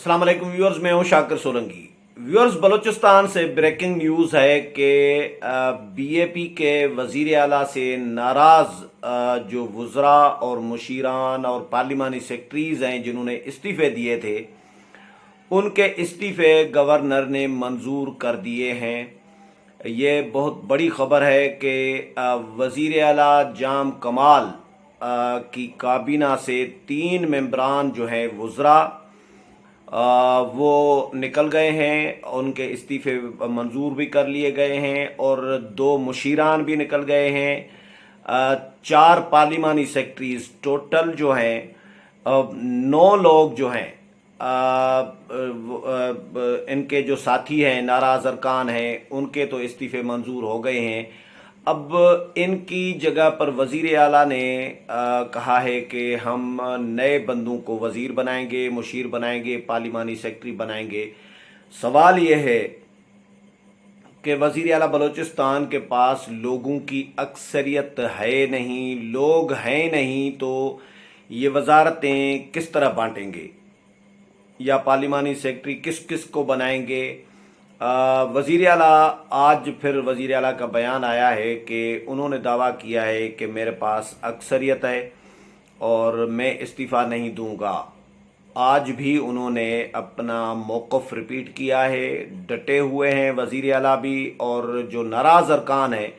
अस्सलाम वालेकुम व्यूअर्स, मैं हूं शाकिर सोलंकी। व्यूअर्स, बलूचिस्तान से ब्रेकिंग न्यूज़ है कि बीएपी के वज़ीर आला से नाराज़ जो वज़रा और मुशीरान और पार्लिमानी सेक्रेटरीज़ हैं जिन्होंने इस्तीफ़े दिए थे, उनके इस्तीफ़े गवर्नर ने मंजूर कर दिए हैं। ये बहुत बड़ी खबर है कि वज़ीर आला जाम कमाल की काबीना से 3 मेंबरान जो हैं वज़रा वो निकल गए हैं, उनके इस्तीफ़े मंजूर भी कर लिए गए हैं और 2 मुशीरान भी निकल गए हैं। 4 पार्लिमानी सेक्रेटरीज टोटल जो हैं 9 लोग जो हैं इनके जो साथी हैं नाराज़ अरकान हैं उनके तो इस्तीफ़े मंजूर हो गए हैं। अब इनकी जगह पर वज़ीर आला ने कहा है कि हम नए बंदों को वज़ीर बनाएंगे, मुशीर बनाएंगे, पार्लिमानी सेक्रेटरी बनाएंगे। सवाल यह है कि वज़ीर आला बलूचिस्तान के पास लोगों की अक्सरियत है नहीं, लोग हैं नहीं, तो ये वज़ारतें किस तरह बांटेंगे या पार्लिमानी सेक्रेटरी किस किस को बनाएंगे। वज़ीर आला आज फिर वज़ीर आला का बयान आया है कि उन्होंने दावा किया है कि मेरे पास अक्सरियत है और मैं इस्तीफ़ा नहीं दूंगा। आज भी उन्होंने अपना मौक़िफ़ रिपीट किया है, डटे हुए हैं वज़ीर आला भी, और जो नाराज़ अरकान है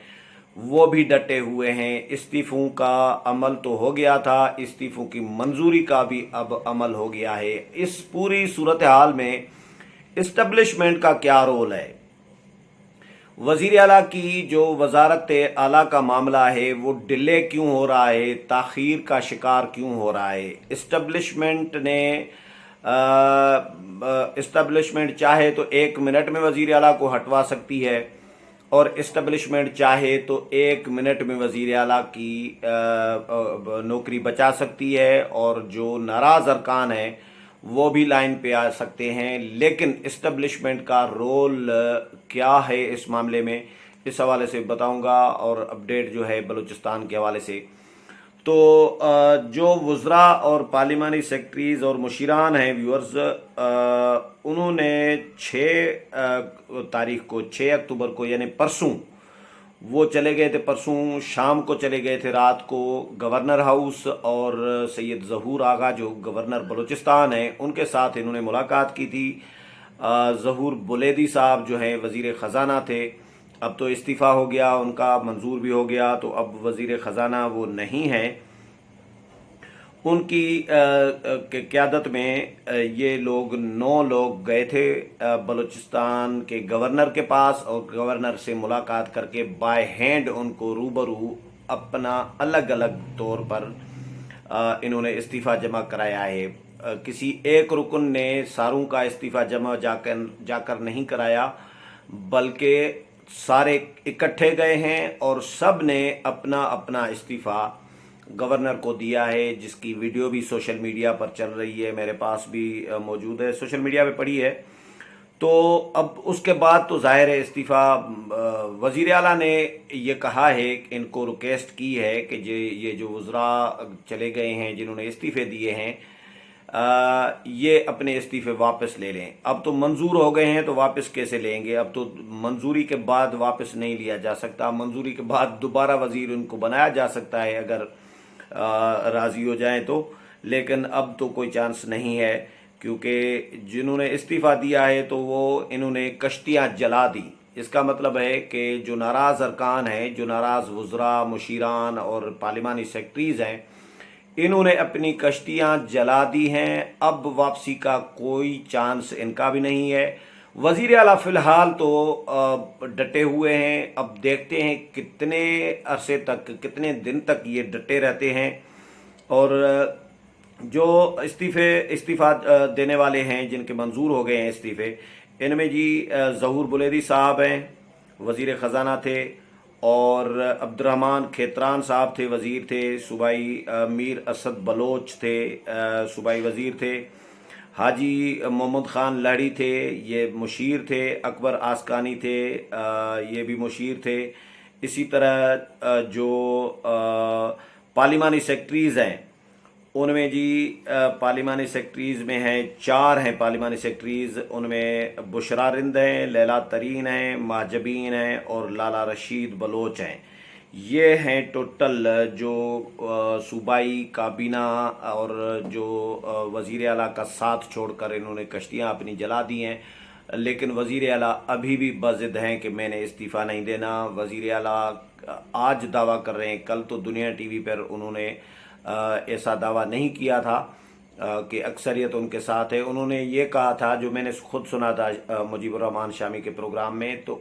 वो भी डटे हुए हैं। इस्तीफ़ों का अमल तो हो गया था, इस्तीफ़ों की मंजूरी का भी अब अमल हो गया है। इस पूरी सूरत हाल में इस्टेब्लिशमेंट का क्या रोल है? वज़ीर आला की जो वज़ारत आला का मामला है वो डिले क्यों हो रहा है, ताख़ीर का शिकार क्यों हो रहा है? इस्टेब्लिशमेंट चाहे तो 1 मिनट में वज़ीर आला को हटवा सकती है और इस्टेब्लिशमेंट चाहे तो 1 मिनट में वज़ीर आला की नौकरी बचा सकती है और जो नाराज़ अरकान है वो भी लाइन पे आ सकते हैं। लेकिन इस्टेब्लिशमेंट का रोल क्या है इस मामले में, इस हवाले से बताऊंगा और अपडेट जो है बलूचिस्तान के हवाले से। तो जो वज़रा और पार्लिमानी सेक्रेटरीज़ और मुशीरान हैं व्यूअर्स, उन्होंने 6 तारीख को 6 अक्टूबर को यानी परसों वो चले गए थे। परसों शाम को चले गए थे, रात को गवर्नर हाउस, और सैयद ज़हूर आगा जो गवर्नर बलूचिस्तान हैं उनके साथ इन्होंने मुलाकात की थी। ज़हूर बुलेदी साहब जो हैं वज़ीर क़ज़ाना थे, अब तो इस्तीफ़ा हो गया उनका, मंजूर भी हो गया, तो अब वज़ीर ख़ज़ाना वो नहीं हैं। उनकी क़यादत में ये लोग 9 लोग गए थे बलूचिस्तान के गवर्नर के पास और गवर्नर से मुलाकात करके बाय हैंड उनको रूबरू अपना अलग अलग तौर पर इन्होंने इस्तीफ़ा जमा कराया है। किसी एक रुकन ने सारों का इस्तीफ़ा जमा जाकर नहीं कराया, बल्कि सारे इकट्ठे गए हैं और सब ने अपना अपना इस्तीफ़ा गवर्नर को दिया है, जिसकी वीडियो भी सोशल मीडिया पर चल रही है, मेरे पास भी मौजूद है, सोशल मीडिया पे पड़ी है। तो अब उसके बाद तो ज़ाहिर है इस्तीफ़ा वज़ीर आला ने ये कहा है, इनको रिक्वेस्ट की है कि ये जो वज़रा चले गए हैं जिन्होंने इस्तीफ़े दिए हैं ये अपने इस्तीफ़े वापस ले लें। अब तो मंजूर हो गए हैं तो वापस कैसे लेंगे? अब तो मंजूरी के बाद वापस नहीं लिया जा सकता, मंजूरी के बाद दोबारा वज़ीर उनको बनाया जा सकता है अगर राज़ी हो जाएं तो, लेकिन अब तो कोई चांस नहीं है, क्योंकि जिन्होंने इस्तीफ़ा दिया है तो वो इन्होंने कश्तियाँ जला दी। इसका मतलब है कि जो नाराज़ अरकान हैं, जो नाराज़ वज़रा, मुशीरान और पार्लिमानी सेक्रेटरीज़ हैं, इन्होंने अपनी कश्तियाँ जला दी हैं। अब वापसी का कोई चांस इनका भी नहीं है। वज़ीर आला फ़िलहाल तो डटे हुए हैं। अब देखते हैं कितने अरसे तक, कितने दिन तक ये डटे रहते हैं। और जो इस्तीफ़ा देने वाले हैं, जिनके मंजूर हो गए हैं इस्तीफ़े, इनमें जी ज़हूर बुलेदी साहब हैं, वज़ीर ख़ज़ाना थे, और अब्दुर्रहमान खेतरान साहब थे, वज़ीर थे। सूबाई मीर असद बलोच थे, सूबाई वज़ीर थे। हाजी मोहम्मद ख़ान लहड़ी थे, ये मुशीर थे। अकबर आसकानी थे, ये भी मुशीर थे। इसी तरह जो पार्लिमानी सेक्रेटरीज़ हैं उनमें जी पार्लिमानी सेक्रेटरीज़ में हैं, 4 हैं पार्लिमानी सेक्रेटरीज़। उनमें बुशरा रिंद हैं, लैला तरीन हैं, माजबीन हैं और लाला रशीद बलोच हैं। ये हैं टोटल जो सूबाई काबीना और जो वज़ीर आला का साथ छोड़कर इन्होंने कश्तियाँ अपनी जला दी हैं। लेकिन वज़ीर आला अभी भी बज़िद हैं कि मैंने इस्तीफ़ा नहीं देना। वज़ीर आला आज दावा कर रहे हैं, कल तो दुनिया टीवी पर उन्होंने ऐसा दावा नहीं किया था कि अक्सरियत उनके साथ है। उन्होंने ये कहा था, जो मैंने खुद सुना था मुजीबुर रहमान शामी के प्रोग्राम में, तो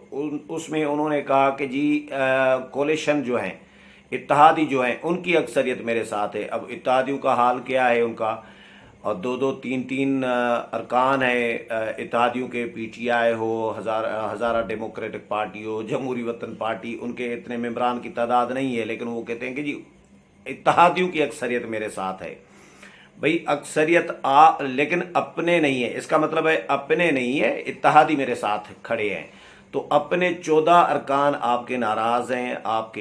उसमें उन्होंने कहा कि जी कोलिशन जो हैं, इत्तेहादी जो हैं, उनकी अक्सरियत मेरे साथ है। अब इत्तेहादियों का हाल क्या है उनका, और 2-2, 3-3 अरकान है इत्तेहादियों के, पीटीआई हो, हज़ारा डेमोक्रेटिक पार्टी हो, जमहूरी वतन पार्टी, उनके इतने मेंबरान की तादाद नहीं है, लेकिन वो कहते हैं कि जी इत्तेहादियों की अक्सरियत मेरे साथ है। भाई अक्सरियत लेकिन अपने नहीं है, इसका मतलब है अपने नहीं है, इत्तेहादी मेरे साथ खड़े हैं। तो अपने 14 अरकान आपके नाराज़ हैं, आप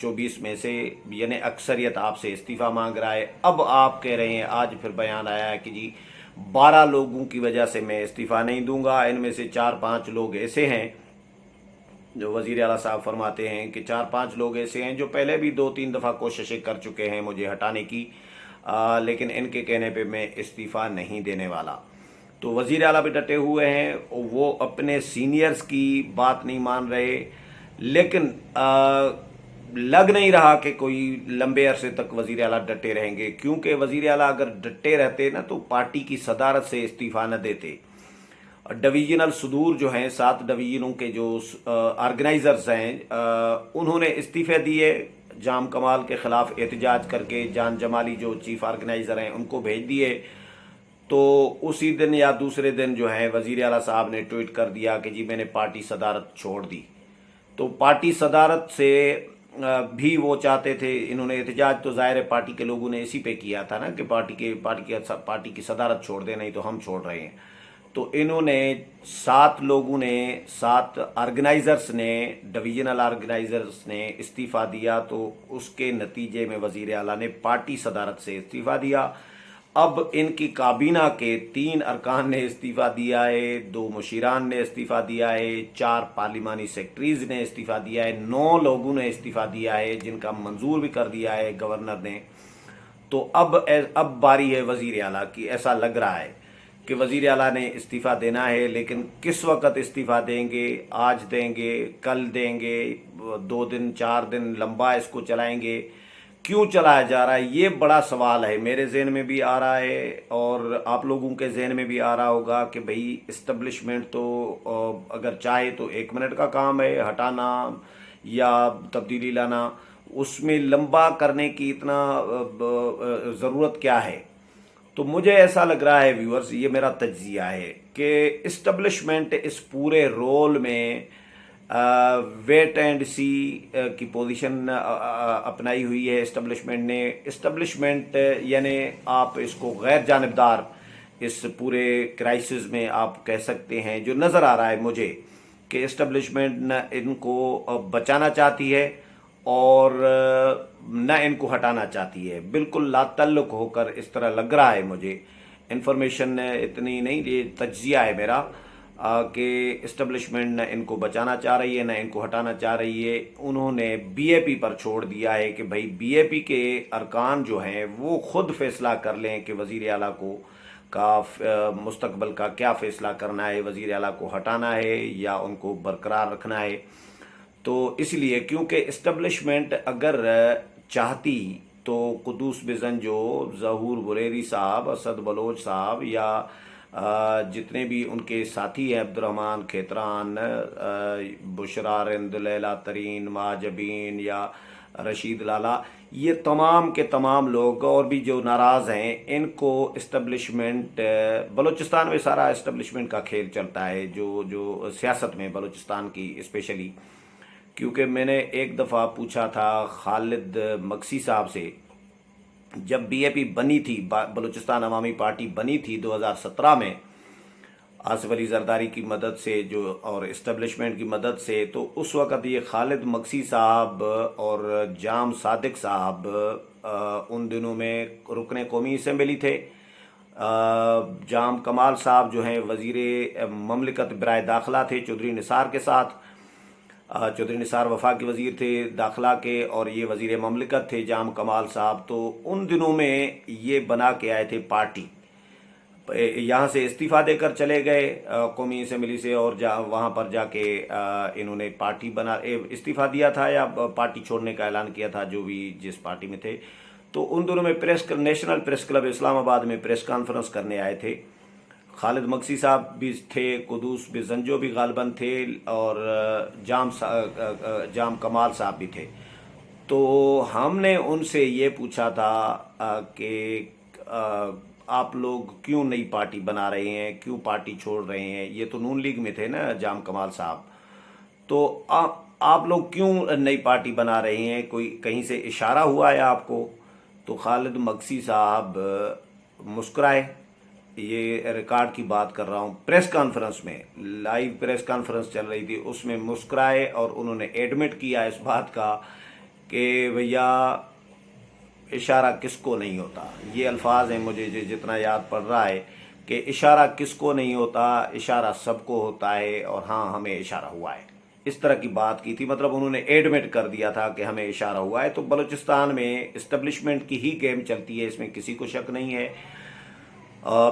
24 में से, यानी अक्सरियत आपसे इस्तीफ़ा मांग रहा है। अब आप कह रहे हैं, आज फिर बयान आया है कि जी 12 लोगों की वजह से मैं इस्तीफ़ा नहीं दूंगा। इनमें से 4-5 लोग ऐसे हैं, जो वज़ीर आला साहब फरमाते हैं कि 4-5 लोग ऐसे हैं जो पहले भी 2-3 दफ़ा कोशिशें कर चुके हैं मुझे हटाने की, लेकिन इनके कहने पे मैं इस्तीफ़ा नहीं देने वाला। तो वज़ीर आला भी डटे हुए हैं, वो अपने सीनियर्स की बात नहीं मान रहे। लेकिन लग नहीं रहा कि कोई लंबे अरसे तक वज़ीर आला डटे रहेंगे, क्योंकि वज़ीर आला अगर डटे रहते ना तो पार्टी की सदारत से इस्तीफ़ा न देते। डिवीजनल सदूर जो हैं, 7 डिवीजनों के जो ऑर्गेनाइजर्स हैं, उन्होंने इस्तीफ़े दिए जाम कमाल के ख़िलाफ़ एहतजाज करके। जान जमाली जो चीफ ऑर्गेनाइज़र हैं उनको भेज दिए। तो उसी दिन या दूसरे दिन जो है वज़ीर आला साहब ने ट्वीट कर दिया कि जी मैंने पार्टी सदारत छोड़ दी। तो पार्टी सदारत से भी वो चाहते थे, इन्होंने एहतजाज तो ज़ाहिर है पार्टी के लोगों ने इसी पे किया था ना कि पार्टी की सदारत छोड़ दे, नहीं तो हम छोड़ रहे हैं। तो इन्होंने 7 लोगों ने, 7 ऑर्गेनाइजर्स ने, डिवीजनल ऑर्गेनाइजर्स ने इस्तीफ़ा दिया। तो उसके नतीजे में वज़ीर आला ने पार्टी सदारत से इस्तीफ़ा दिया। अब इनकी काबीना के 3 अरकान ने इस्तीफ़ा दिया है, 2 मुशीरान ने इस्तीफ़ा दिया है, 4 पार्लिमानी सेक्रेटरीज़ ने इस्तीफ़ा दिया है, 9 लोगों ने इस्तीफ़ा दिया है जिनका मंजूर भी कर दिया है गवर्नर ने। तो अब बारी है वज़ीर आला की। ऐसा लग रहा है कि वज़ीर आला ने इस्तीफ़ा देना है, लेकिन किस वक़्त इस्तीफ़ा देंगे, आज देंगे, कल देंगे, 2 दिन 4 दिन लंबा इसको चलाएंगे, क्यों चलाया जा रहा है, ये बड़ा सवाल है। मेरे जहन में भी आ रहा है और आप लोगों के जहन में भी आ रहा होगा कि भाई इस्टेब्लिशमेंट तो अगर चाहे तो 1 मिनट का काम है, हटाना या तब्दीली लाना, उसमें लंबा करने की इतना ज़रूरत क्या है। तो मुझे ऐसा लग रहा है व्यूअर्स, ये मेरा तज्जिया है कि इस्टेब्लिशमेंट इस पूरे रोल में वेट एंड सी की पोजीशन अपनाई हुई है इस्टेब्लिशमेंट ने। इस्टेब्लिशमेंट यानी आप इसको गैर जानिबदार इस पूरे क्राइसिस में आप कह सकते हैं। जो नज़र आ रहा है मुझे कि इस्टेब्लिशमेंट इनको बचाना चाहती है और न इनको हटाना चाहती है, बिल्कुल लातल्लुक होकर इस तरह लग रहा है मुझे। इन्फॉर्मेशन इतनी नहीं, ये तज्जिया है मेरा कि इस्टेब्लिशमेंट न इनको बचाना चाह रही है न इनको हटाना चाह रही है। उन्होंने बीएपी पर छोड़ दिया है कि भाई बीएपी के अरकान जो हैं वो खुद फैसला कर लें कि वज़ीर आला का मुस्तकबल का क्या फ़ैसला करना है, वज़ीर आला को हटाना है या उनको बरकरार रखना है। तो इसलिए क्योंकि इस्टेब्लिशमेंट अगर चाहती तो कुदूस बिज़न जो ज़हूर बुरेरी साहब, असद बलोच साहब या जितने भी उनके साथी हैं, अब्दुर्रहमान खेतरान, बुशरा रिंद, लैला तरीन, माजबीन या रशीद लाला, ये तमाम के तमाम लोग और भी जो नाराज़ हैं, इनको इस्टेब्लिशमेंट, बलूचिस्तान में सारा इस्टेब्लिशमेंट का खेल चलता है, जो सियासत में बलूचिस्तान की स्पेशली। क्योंकि मैंने एक दफ़ा पूछा था खालिद मक्सी साहब से, जब बीएपी बनी थी, बलूचिस्तान अवामी पार्टी बनी थी 2017 में, آصف علی زرداری کی مدد سے جو اور اسٹیبلشمنٹ کی مدد سے، تو اس وقت یہ خالد مکسی صاحب اور جام صادق صاحب ان دنوں میں رکن قومی اسمبلی تھے۔ جام کمال صاحب جو ہیں وزیر مملکت برائے داخلہ تھے چودھری نثار کے ساتھ۔ چودھری نثار وفاقی وزیر تھے داخلہ کے، اور یہ وزیر مملکت تھے جام کمال صاحب۔ تو ان دنوں میں یہ بنا کے آئے تھے پارٹی، یہاں سے استعفیٰ دے کر چلے گئے قومی اسمبلی سے، اور وہاں پر جا کے انہوں نے پارٹی استعفیٰ دیا تھا یا پارٹی چھوڑنے کا اعلان کیا تھا، جو بھی جس پارٹی میں تھے۔ تو ان دنوں میں نیشنل پریس کلب اسلام آباد میں پریس کانفرنس کرنے آئے تھے۔ خالد مکسی صاحب بھی تھے، قدوس بزنجو بھی غالباً تھے، اور جام کمال صاحب بھی تھے۔ تو ہم نے ان سے یہ پوچھا تھا کہ آپ لوگ کیوں نئی پارٹی بنا رہے ہیں، کیوں پارٹی چھوڑ رہے ہیں؟ یہ تو نون لیگ میں تھے نا جام کمال صاحب، تو آپ لوگ کیوں نئی پارٹی بنا رہے ہیں؟ کوئی کہیں سے اشارہ ہوا ہے آپ کو؟ تو خالد مکسی صاحب مسکرائے، یہ ریکارڈ کی بات کر رہا ہوں، پریس کانفرنس میں، لائیو پریس کانفرنس چل رہی تھی، اس میں مسکرائے اور انہوں نے ایڈمٹ کیا اس بات کا کہ بھیا اشارہ کس کو نہیں ہوتا۔ یہ الفاظ ہیں مجھے جتنا یاد پڑ رہا ہے کہ اشارہ کس کو نہیں ہوتا، اشارہ سب کو ہوتا ہے، اور ہاں ہمیں اشارہ ہوا ہے، اس طرح کی بات کی تھی۔ مطلب انہوں نے ایڈمٹ کر دیا تھا کہ ہمیں اشارہ ہوا ہے۔ تو بلوچستان میں اسٹیبلشمنٹ کی ہی گیم چلتی ہے، اس میں کسی کو شک نہیں ہے۔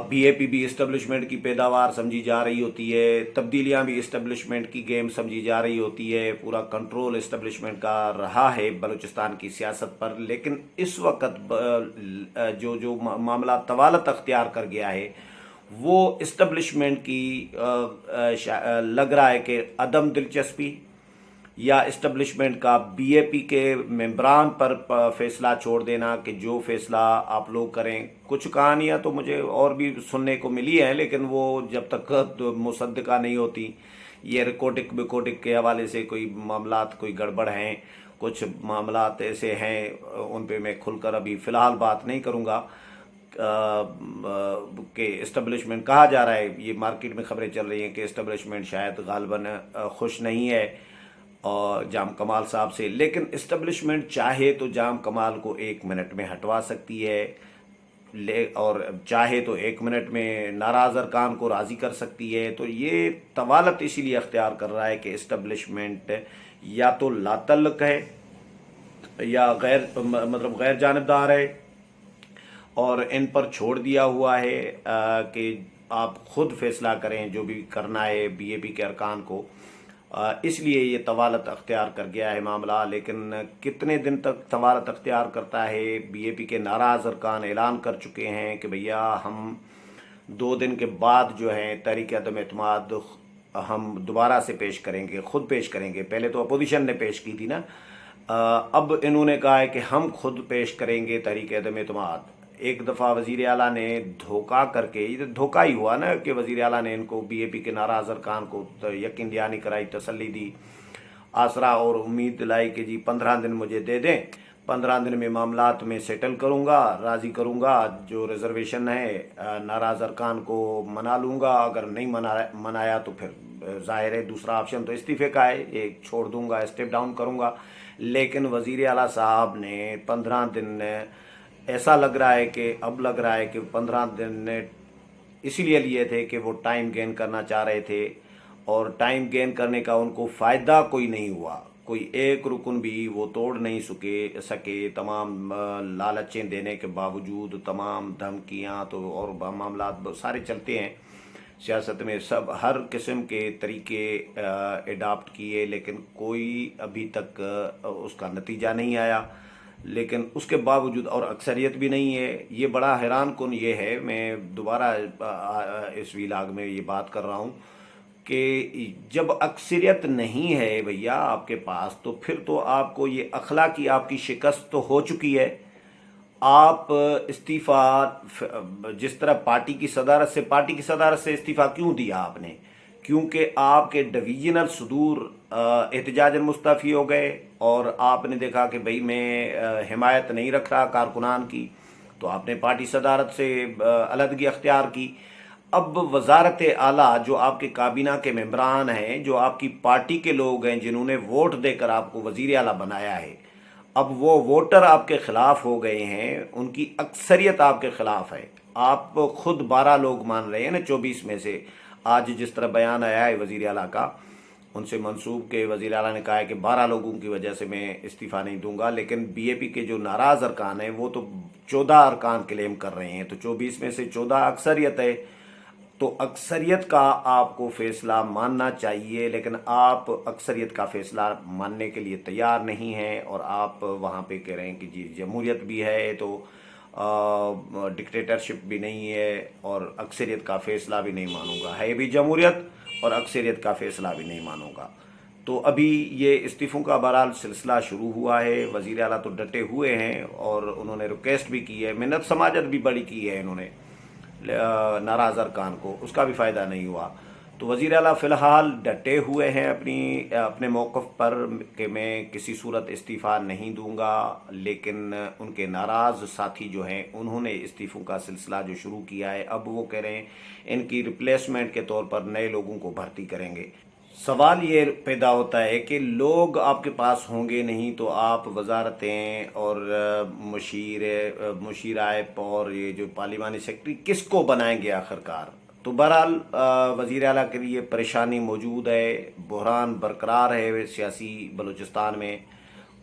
بی اے پی بھی اسٹیبلشمنٹ کی پیداوار سمجھی جا رہی ہوتی ہے، تبدیلیاں بھی اسٹیبلشمنٹ کی گیم سمجھی جا رہی ہوتی ہے، پورا کنٹرول اسٹیبلشمنٹ کا رہا ہے بلوچستان کی سیاست پر۔ لیکن اس وقت جو معاملہ طوالت اختیار کر گیا ہے، وہ اسٹیبلشمنٹ کی لگ رہا ہے کہ عدم دلچسپی، یا اسٹیبلشمنٹ کا بی اے پی کے ممبران پر فیصلہ چھوڑ دینا کہ جو فیصلہ آپ لوگ کریں۔ کچھ کہانیاں تو مجھے اور بھی سننے کو ملی ہیں، لیکن وہ جب تک مصدقہ نہیں ہوتی، یہ ریکارڈنگ کے حوالے سے کوئی معاملات کوئی گڑبڑ ہیں، کچھ معاملات ایسے ہیں، ان پہ میں کھل کر ابھی فی الحال بات نہیں کروں گا کہ اسٹیبلشمنٹ کہا جا رہا ہے، یہ مارکیٹ میں خبریں چل رہی ہیں کہ اسٹیبلشمنٹ شاید غالباً خوش نہیں ہے اور جام کمال صاحب سے۔ لیکن اسٹیبلشمنٹ چاہے تو جام کمال کو 1 منٹ میں ہٹوا سکتی ہے، اور چاہے تو 1 منٹ میں ناراض ارکان کو راضی کر سکتی ہے۔ تو یہ طوالت اسی لیے اختیار کر رہا ہے کہ اسٹیبلشمنٹ یا تو لا تعلق ہے، یا غیر جانبدار ہے، اور ان پر چھوڑ دیا ہوا ہے کہ آپ خود فیصلہ کریں جو بھی کرنا ہے بی اے پی کے ارکان کو۔ اس لیے یہ طوالت اختیار کر گیا ہے معاملہ۔ لیکن کتنے دن تک طوالت اختیار کرتا ہے؟ بی اے پی کے ناراض ارکان اعلان کر چکے ہیں کہ بھیا ہم 2 دن کے بعد جو ہے تحریک عدم اعتماد ہم دوبارہ سے پیش کریں گے، خود پیش کریں گے۔ پہلے تو اپوزیشن نے پیش کی تھی نا، اب انہوں نے کہا ہے کہ ہم خود پیش کریں گے تحریک عدم اعتماد۔ ایک دفعہ وزیر اعلیٰ نے دھوکہ کر کے، یہ دھوکہ ہی ہوا نا کہ وزیر اعلیٰ نے ان کو بی اے پی کے ناراض ارکان کو یقین دہانی کرائی، تسلی دی، آسرا اور امید دلائی کہ جی 15 دن مجھے دے دیں، 15 دن میں معاملات میں سیٹل کروں گا، راضی کروں گا، جو ریزرویشن ہے ناراض ارکان کو منا لوں گا، اگر نہیں منایا تو پھر ظاہر ہے دوسرا آپشن تو استعفے کا ہے، ایک چھوڑ دوں گا، اسٹیپ ڈاؤن کروں گا۔ لیکن وزیر اعلیٰ صاحب نے 15 دن، ایسا لگ رہا ہے کہ اب لگ رہا ہے کہ 15 دن اسی لیے لیے تھے کہ وہ ٹائم گین کرنا چاہ رہے تھے، اور ٹائم گین کرنے کا ان کو فائدہ کوئی نہیں ہوا، کوئی ایک رکن بھی وہ توڑ نہیں سکے۔ تمام لالچیں دینے کے باوجود، تمام دھمکیاں تو اور معاملات سارے چلتے ہیں سیاست میں، سب ہر قسم کے طریقے اڈاپٹ کیے، لیکن کوئی ابھی تک اس کا نتیجہ نہیں آیا۔ لیکن اس کے باوجود، اور اکثریت بھی نہیں ہے، یہ بڑا حیران کن یہ ہے، میں دوبارہ اس ویلاگ میں یہ بات کر رہا ہوں کہ جب اکثریت نہیں ہے بھیا آپ کے پاس، تو پھر تو آپ کو یہ اخلاقی آپ کی شکست تو ہو چکی ہے۔ آپ استعفیٰ جس طرح پارٹی کی صدارت سے استعفیٰ کیوں دیا آپ نے؟ کیونکہ آپ کے ڈویژنل صدور احتجاجاً مستعفی ہو گئے، اور آپ نے دیکھا کہ بھئی میں حمایت نہیں رکھ رہا کارکنان کی، تو آپ نے پارٹی صدارت سے علیحدگی اختیار کی۔ اب وزارت اعلیٰ جو آپ کے کابینہ کے ممبران ہیں، جو آپ کی پارٹی کے لوگ ہیں جنہوں نے ووٹ دے کر آپ کو وزیر اعلیٰ بنایا ہے، اب وہ ووٹر آپ کے خلاف ہو گئے ہیں، ان کی اکثریت آپ کے خلاف ہے۔ آپ خود 12 لوگ مان رہے ہیں نا 24 میں سے۔ آج جس طرح بیان آیا ہے وزیر اعلیٰ کا، ان سے منسوب کے وزیر اعلیٰ نے کہا ہے کہ 12 لوگوں کی وجہ سے میں استعفیٰ نہیں دوں گا، لیکن بی اے پی کے جو ناراض ارکان ہیں وہ تو 14 ارکان کلیم کر رہے ہیں، تو 24 میں سے 14 اکثریت ہے۔ تو اکثریت کا آپ کو فیصلہ ماننا چاہیے، لیکن آپ اکثریت کا فیصلہ ماننے کے لیے تیار نہیں ہیں، اور آپ وہاں پہ کہہ رہے ہیں کہ جی جمہوریت بھی ہے تو ڈکٹیٹرشپ بھی نہیں ہے، اور اکثریت کا فیصلہ بھی نہیں مانوں گا۔ ہے بھی جمہوریت اور اکثریت کا فیصلہ بھی نہیں مانوں گا۔ تو ابھی یہ استعفوں کا بہرحال سلسلہ شروع ہوا ہے۔ وزیر اعلیٰ تو ڈٹے ہوئے ہیں، اور انہوں نے ریکویسٹ بھی کی ہے، منت سماجت بھی بڑی کی ہے انہوں نے ناراض ارکان کو، اس کا بھی فائدہ نہیں ہوا۔ تو وزیر اعلیٰ فی الحال ڈٹے ہوئے ہیں اپنے موقف پر کہ میں کسی صورت استعفیٰ نہیں دوں گا، لیکن ان کے ناراض ساتھی جو ہیں انہوں نے استعفوں کا سلسلہ جو شروع کیا ہے، اب وہ کہہ رہے ہیں ان کی ریپلیسمنٹ کے طور پر نئے لوگوں کو بھرتی کریں گے۔ سوال یہ پیدا ہوتا ہے کہ لوگ آپ کے پاس ہوں گے نہیں تو آپ وزارتیں اور مشیر عائب اور یہ جو پارلیمانی سیکرٹری کس کو بنائیں گے آخرکار؟ تو بہرحال وزیر اعلیٰ کے لیے پریشانی موجود ہے، بحران برقرار ہے سیاسی بلوچستان میں،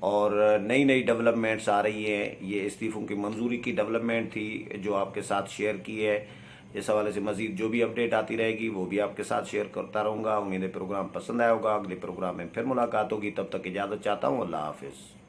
اور نئی نئی ڈیولپمنٹس آ رہی ہیں۔ یہ استعفوں کی منظوری کی ڈیولپمنٹ تھی جو آپ کے ساتھ شیئر کی ہے۔ اس حوالے سے مزید جو بھی اپڈیٹ آتی رہے گی وہ بھی آپ کے ساتھ شیئر کرتا رہوں گا۔ امید ہے پروگرام پسند آیا ہوگا۔ اگلے پروگرام میں پھر ملاقات ہوگی، تب تک اجازت چاہتا ہوں۔ اللہ حافظ۔